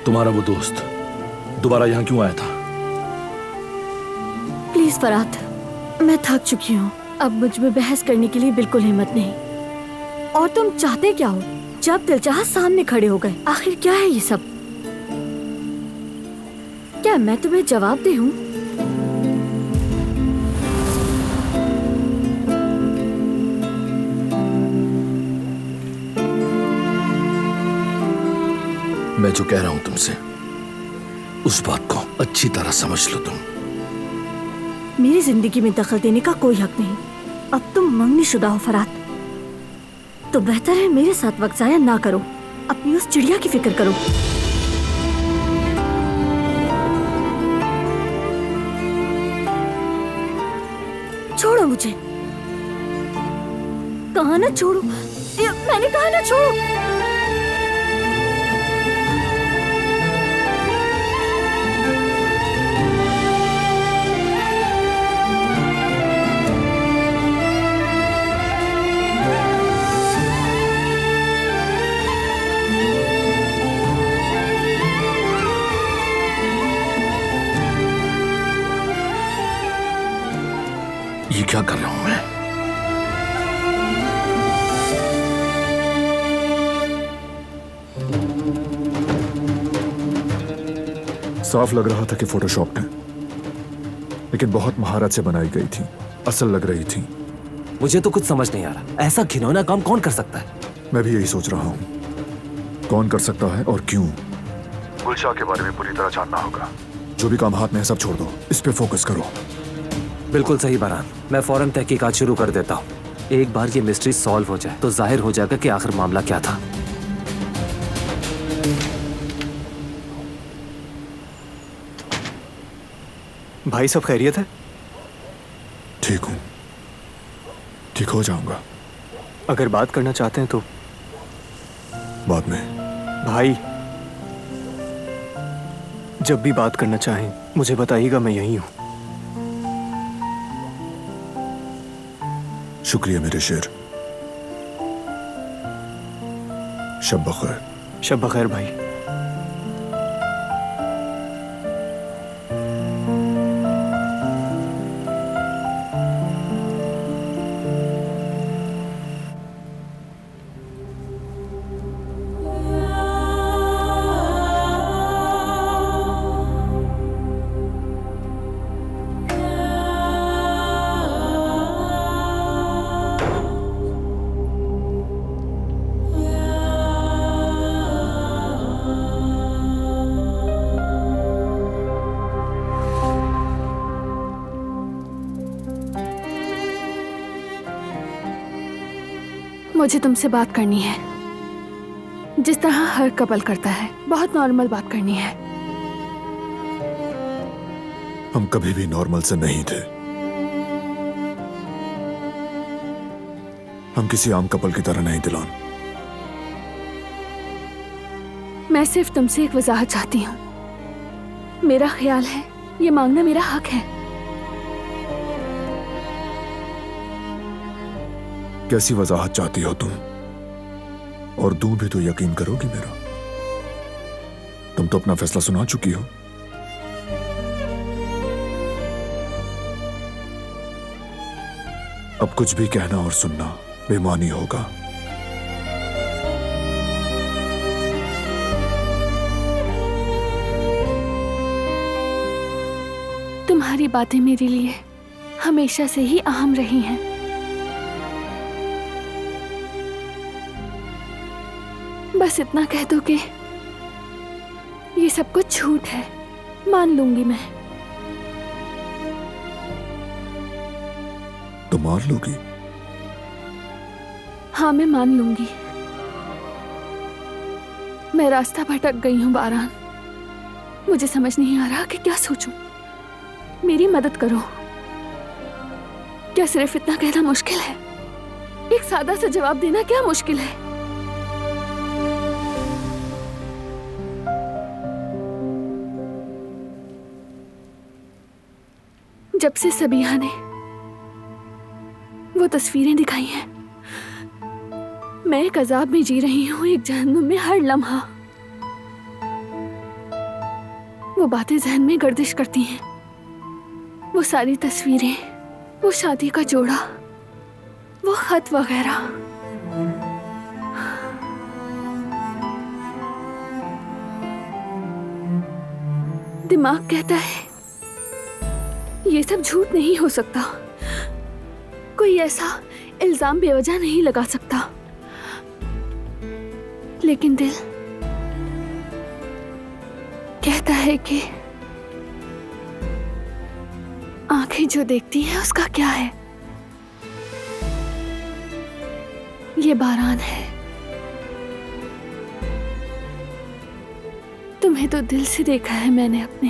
तुम्हारा वो दोस्त दोबारा यहाँ क्यों आया था? प्लीज फरात, मैं थक चुकी हूँ। अब मुझ में बहस करने के लिए बिल्कुल हिम्मत नहीं। और तुम चाहते क्या हो? जब दिल चाहा सामने खड़े हो गए। आखिर क्या है ये सब? क्या मैं तुम्हें जवाब दे हूँ? मैं जो कह रहा हूं तुमसे, उस बात को अच्छी तरह समझ लो तुम। मेरी जिंदगी में दखल देने का कोई हक नहीं। अब तुम मंगनीशुदा हो फरात, तो बेहतर है मेरे साथ वक्त जाया ना करो। अपनी उस चिड़िया की फिक्र करो। छोड़ो मुझे। कहा ना छोड़ो, मैंने कहा ना छोड़ो। ये क्या कर रहा हूं मैं? साफ लग रहा था कि फोटोशॉप है, लेकिन बहुत महारत से बनाई गई थी। असल लग रही थी। मुझे तो कुछ समझ नहीं आ रहा, ऐसा घिनौना काम कौन कर सकता है? मैं भी यही सोच रहा हूँ, कौन कर सकता है और क्यों। गुलशाह के बारे में पूरी तरह जानना होगा। जो भी काम हाथ में है सब छोड़ दो, इस पे फोकस करो। बिल्कुल सही बरहान, मैं फौरन तहकीकात शुरू कर देता हूँ। एक बार ये मिस्ट्री सॉल्व हो जाए तो जाहिर हो जाएगा कि आखिर मामला क्या था। भाई सब खैरियत है? ठीक हूँ, ठीक हो जाऊंगा। अगर बात करना चाहते हैं तो बाद में। भाई जब भी बात करना चाहें मुझे बताइएगा, मैं यहीं हूँ। शुक्रिया मेरे शेर। शब बखैर। शब बखैर भाई। मुझे तुमसे बात करनी है, जिस तरह हर कपल करता है। बहुत नॉर्मल बात करनी है। हम कभी भी नॉर्मल से नहीं थे। हम किसी आम कपल की तरह नहीं दिलान। मैं सिर्फ तुमसे एक वजाहत चाहती हूँ। मेरा ख्याल है ये मांगना मेरा हक है। कैसी वजाहत चाहती हो तुम? और दूं भी तो यकीन करोगी मेरा? तुम तो अपना फैसला सुना चुकी हो। अब कुछ भी कहना और सुनना बेमानी होगा। तुम्हारी बातें मेरे लिए हमेशा से ही अहम रही हैं। बस इतना कह दो कि ये सब कुछ झूठ है, मान लूंगी मैं। तो मान लोगी? हाँ, मैं मान लूंगी। मैं रास्ता भटक गई हूँ बारान। मुझे समझ नहीं आ रहा कि क्या सोचूं। मेरी मदद करो। क्या सिर्फ इतना कहना मुश्किल है? एक सादा सा जवाब देना क्या मुश्किल है? जब से सबिहा ने वो तस्वीरें दिखाई हैं, मैं एक अजाब में जी रही हूँ, एक जहन्नुम में हर लम्हा। वो बातें जहन में गर्दिश करती हैं, वो सारी तस्वीरें, वो शादी का जोड़ा, वो खत वगैरह। दिमाग कहता है ये सब झूठ नहीं हो सकता, कोई ऐसा इल्जाम बेवजह नहीं लगा सकता। लेकिन दिल कहता है कि आंखें जो देखती हैं उसका क्या है? ये बारान है, तुम्हें तो दिल से देखा है मैंने अपने।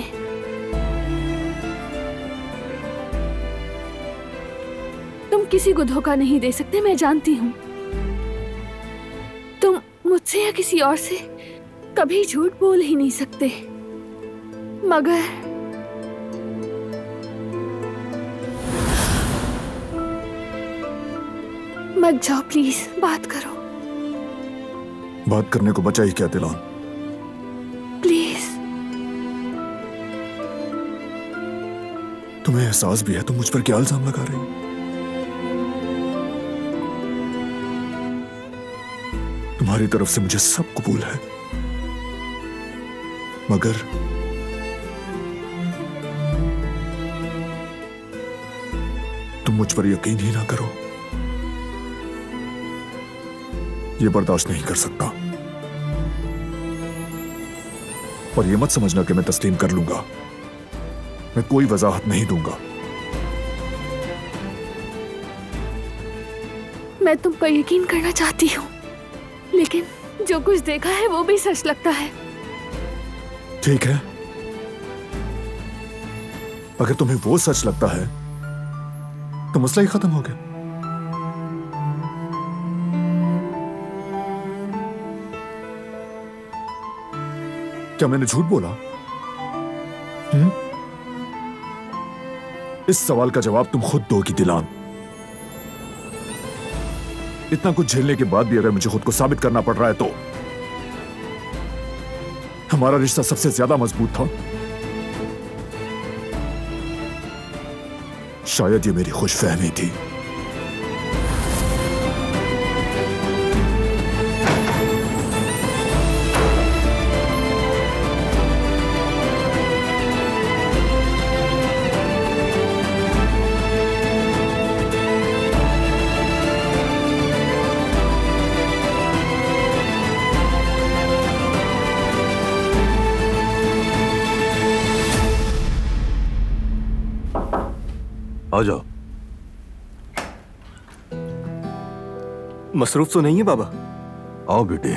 तुम किसी को धोखा नहीं दे सकते, मैं जानती हूं। तुम मुझसे या किसी और से कभी झूठ बोल ही नहीं सकते, मगर मत जाओ प्लीज, बात करो। बात करने को बचा ही क्या दिलान? प्लीज। तुम्हें एहसास भी है तुम मुझ पर क्या इल्जाम लगा रही हो? तुम्हारी तरफ से मुझे सब कबूल है, मगर तुम मुझ पर यकीन ही ना करो। ये बर्दाश्त नहीं कर सकता। और ये मत समझना कि मैं तस्लीम कर लूंगा, मैं कोई वजाहत नहीं दूंगा। मैं तुम पर यकीन करना चाहती हूँ, लेकिन जो कुछ देखा है वो भी सच लगता है। ठीक है, अगर तुम्हें वो सच लगता है तो मसला ही खत्म हो गया। क्या मैंने झूठ बोला? इस सवाल का जवाब तुम खुद दोगी दिलान। इतना कुछ झेलने के बाद भी अगर मुझे खुद को साबित करना पड़ रहा है तो हमारा रिश्ता सबसे ज्यादा मजबूत था। शायद ये मेरी खुशफहमी थी। आ जाओ। मसरूफ तो नहीं है बाबा? आओ बेटे।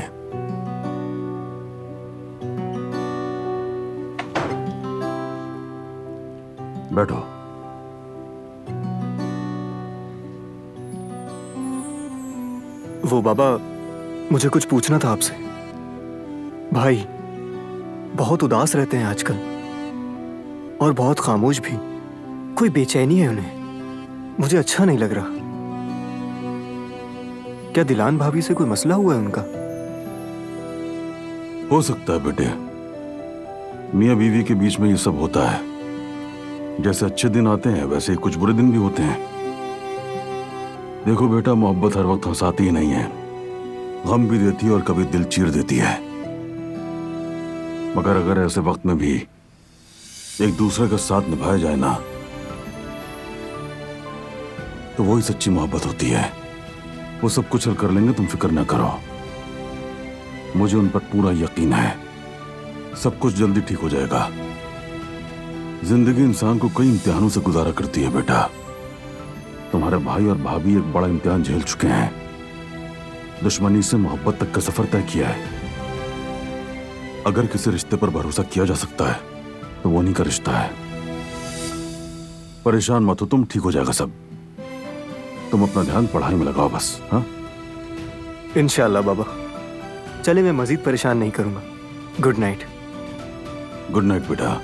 बैठो। वो बाबा, मुझे कुछ पूछना था आपसे। भाई बहुत उदास रहते हैं आजकल और बहुत खामोश भी। कोई बेचैनी है उन्हें, मुझे अच्छा नहीं लग रहा। क्या दिलान भाभी से कोई मसला हुआ है उनका? हो सकता है बेटे, मियां बीवी के बीच में ये सब होता है। जैसे अच्छे दिन आते हैं वैसे ही कुछ बुरे दिन भी होते हैं। देखो बेटा, मोहब्बत हर वक्त हंसाती ही नहीं है, गम भी देती है और कभी दिल चीर देती है। मगर अगर ऐसे वक्त में भी एक दूसरे का साथ निभाया जाए ना, तो वही सच्ची मोहब्बत होती है। वो सब कुछ हल कर लेंगे, तुम फिक्र ना करो। मुझे उन पर पूरा यकीन है, सब कुछ जल्दी ठीक हो जाएगा। जिंदगी इंसान को कई इम्तिहानों से गुजारा करती है बेटा। तुम्हारे भाई और भाभी एक बड़ा इम्तिहान झेल चुके हैं। दुश्मनी से मोहब्बत तक का सफर तय किया है। अगर किसी रिश्ते पर भरोसा किया जा सकता है तो वो नहीं का रिश्ता है। परेशान मत हो तुम, ठीक हो जाएगा सब। तुम अपना ध्यान पढ़ाई में लगाओ बस। हाँ, इंशाल्लाह बाबा। चले, मैं मजीद परेशान नहीं करूंगा। Good night. गुड नाइट बेटा।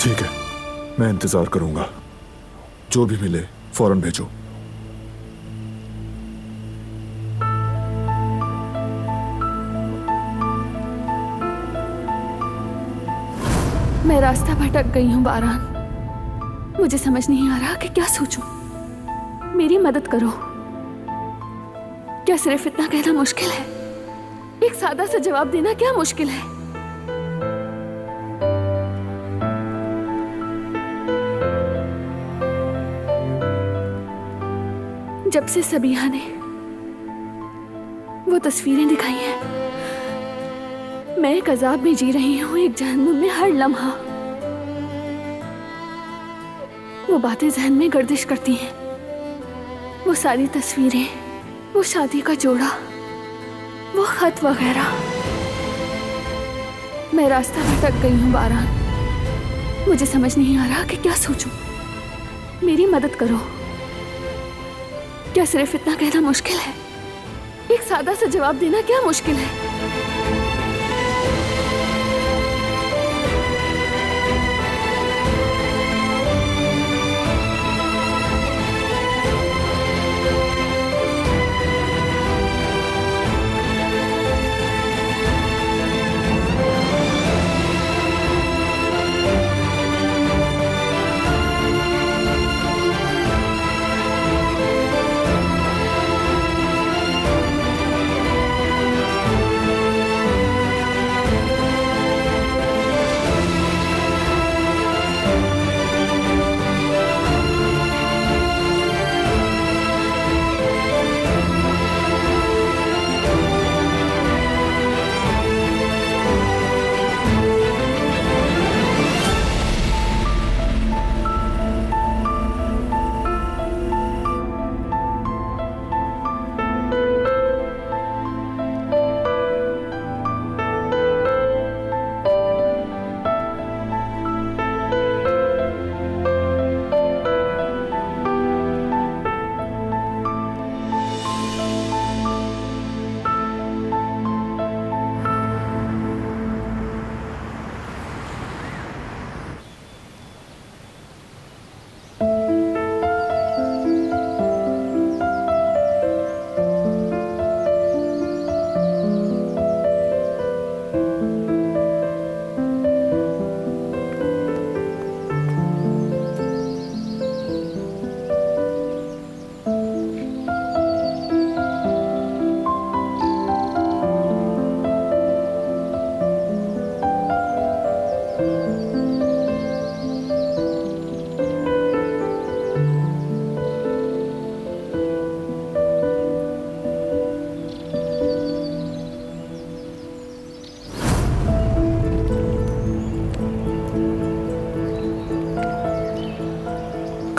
ठीक है, मैं इंतजार करूंगा। जो भी मिले फौरन भेजो। मैं रास्ता भटक गई हूँ बारान। मुझे समझ नहीं आ रहा कि क्या सोचूं। मेरी मदद करो। क्या सिर्फ इतना कहना मुश्किल है? एक सादा सा जवाब देना क्या मुश्किल है? जब से सबीहा ने वो तस्वीरें दिखाई हैं, मैं एक अजाब में जी रही हूँ, एक जहन्नुम में हर लम्हा। वो बातें जहन में गर्दिश करती हैं, वो सारी तस्वीरें, वो शादी का जोड़ा, वो खत वगैरह। मैं रास्ता भटक गई हूँ बारान। मुझे समझ नहीं आ रहा कि क्या सोचूं। मेरी मदद करो। क्या सिर्फ इतना कहना मुश्किल है? एक सादा सा जवाब देना क्या मुश्किल है?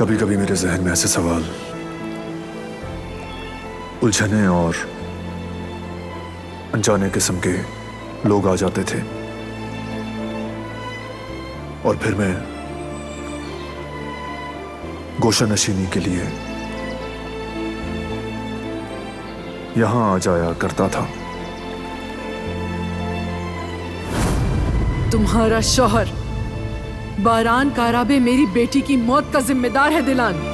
कभी कभी मेरे जहन में ऐसे सवाल, उलझने और अनजाने किस्म के लोग आ जाते थे और फिर मैं गोशा नशीनी के लिए यहां आ जाया करता था। तुम्हारा शौहर बारान काराबे मेरी बेटी की मौत का जिम्मेदार है दिलान।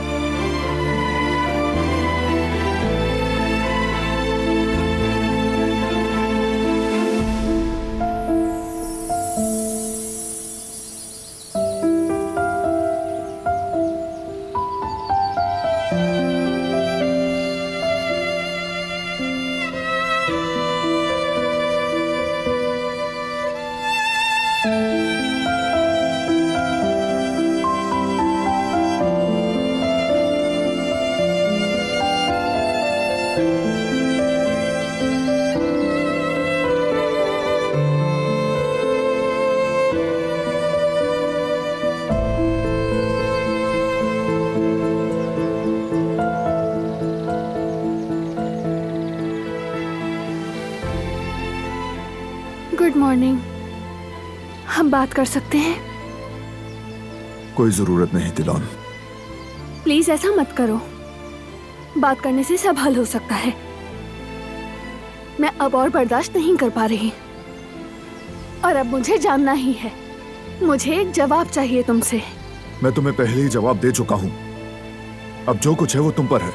Good morning. हम बात कर सकते हैं? कोई जरूरत नहीं दिलान। प्लीज ऐसा मत करो, बात करने से सब हल हो सकता है। मैं अब और बर्दाश्त नहीं कर पा रही और अब मुझे जानना ही है। मुझे एक जवाब चाहिए तुमसे। मैं तुम्हें पहले ही जवाब दे चुका हूं। अब जो कुछ है वो तुम पर है।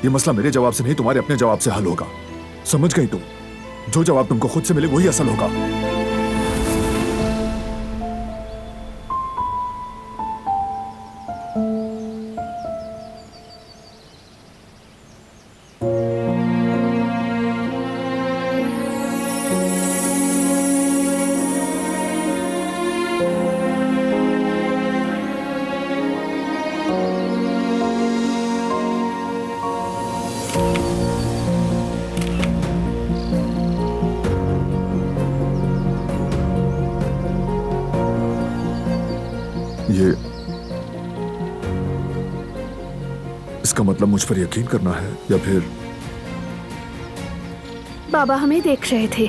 ये मसला मेरे जवाब से नहीं, तुम्हारे अपने जवाब से हल होगा। समझ गई तुम? जो जवाब तुमको खुद से मिले वही असल होगा। इसका मतलब मुझ पर यकीन करना है या फिर? बाबा हमें देख रहे थे।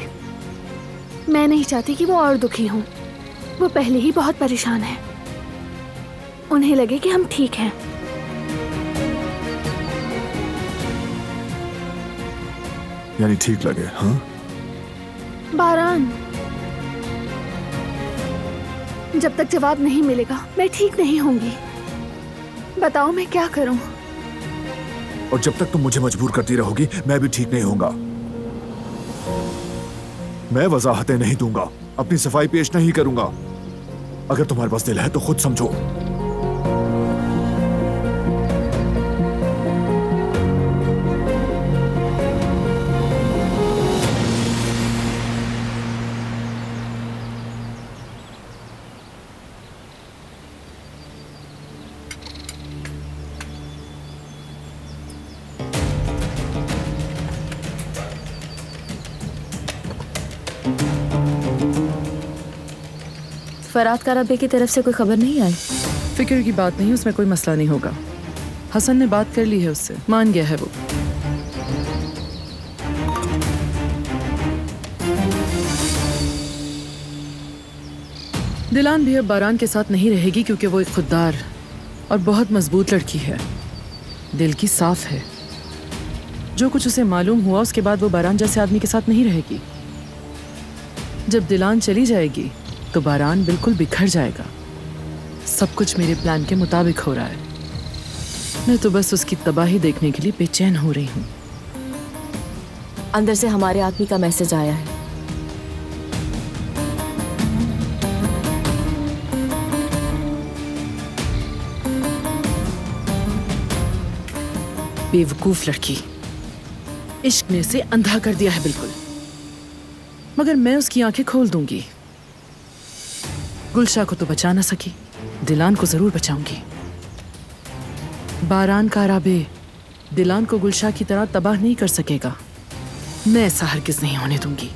मैं नहीं चाहती कि वो और दुखी हों। वो पहले ही बहुत परेशान है। उन्हें लगे कि हम ठीक हैं। यानी ठीक लगे? हाँ बारान, जब तक जवाब नहीं मिलेगा मैं ठीक नहीं होंगी। बताओ मैं क्या करूं? और जब तक तुम मुझे मजबूर करती रहोगी मैं भी ठीक नहीं होऊंगा। मैं वजाहतें नहीं दूंगा, अपनी सफाई पेश नहीं करूंगा। अगर तुम्हारे पास दिल है तो खुद समझो। फरात काराबे की तरफ से कोई खबर नहीं आई? फिक्र की बात नहीं, उसमें कोई मसला नहीं होगा। हसन ने बात कर ली है उससे, मान गया है वो। दिलान भी अब बारान के साथ नहीं रहेगी क्योंकि वो एक खुददार और बहुत मजबूत लड़की है। दिल की साफ है। जो कुछ उसे मालूम हुआ उसके बाद वो बारान जैसे आदमी के साथ नहीं रहेगी। जब दिलान चली जाएगी तो बारान बिल्कुल बिखर जाएगा। सब कुछ मेरे प्लान के मुताबिक हो रहा है। मैं तो बस उसकी तबाही देखने के लिए बेचैन हो रही हूँ। अंदर से हमारे आदमी का मैसेज आया है। बेवकूफ लड़की, इश्क ने उसे अंधा कर दिया है बिल्कुल। मगर मैं उसकी आंखें खोल दूंगी। गुलशा को तो बचा ना सकी, दिलान को जरूर बचाऊंगी। बारान काराबे दिलान को गुलशा की तरह तबाह नहीं कर सकेगा। मैं ऐसा हरगिज नहीं होने दूंगी।